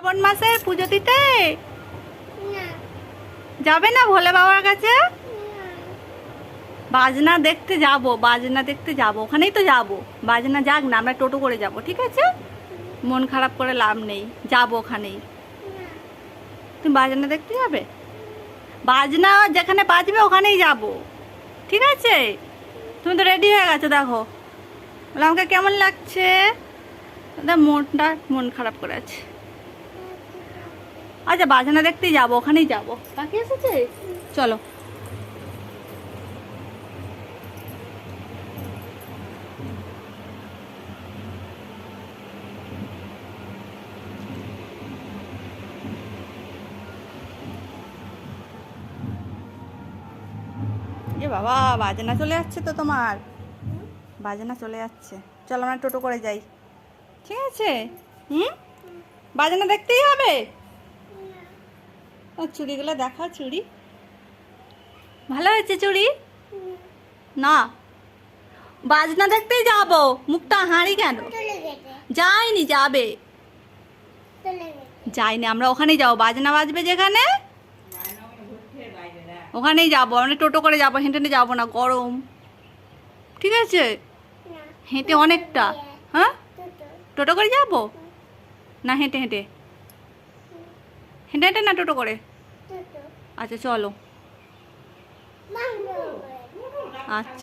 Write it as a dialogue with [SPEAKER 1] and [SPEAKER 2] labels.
[SPEAKER 1] শ্রাবণ মাসের পুজো দিতে যাবে না ভোলে বাবার কাছে? বাজনা দেখতে যাব, বাজনা দেখতে যাব, ওখানেই তো যাব। বাজনা যাক না, আমরা টোটো করে যাব, ঠিক আছে? মন খারাপ করে লাভ নেই, যাব ওখানেই। তুমি বাজনা দেখতে যাবে? বাজনা যেখানে বাজবে ওখানেই যাব, ঠিক আছে? তুমি তো রেডি হয়ে গেছো, দেখো। বলে আমাকে কেমন লাগছে? মন খারাপ করে আছে। আচ্ছা, বাজনা দেখতেই যাবো, ওখানেই যাবো। বাকি এসেছে, চলো। এ বাবা, বাজনা চলে যাচ্ছে তো তোমার। বাজনা চলে যাচ্ছে, চলো আমরা টোটো করে যাই, ঠিক আছে? বাজনা দেখতেই হবে। ও চুড়িগুলো দেখাও, চুড়ি ভালো হয়েছে চুড়ি। না, বাজনা দেখতেই যাবো। মুখটা হাঁড়ি কেন? যাইনি, যাবে। যাইনি, আমরা ওখানেই যাবো। বাজনা বাজবে যেখানে ওখানেই যাবো। আমরা টোটো করে যাবো, হেঁটে হেঁটে যাবো না, গরম, ঠিক আছে? হেঁটে অনেকটা। হ্যাঁ, টোটো করে যাবো না হেঁটে হেঁটে? হেঁটে হেঁটে না টোটো করে? আচ্ছা চলো। আচ্ছা।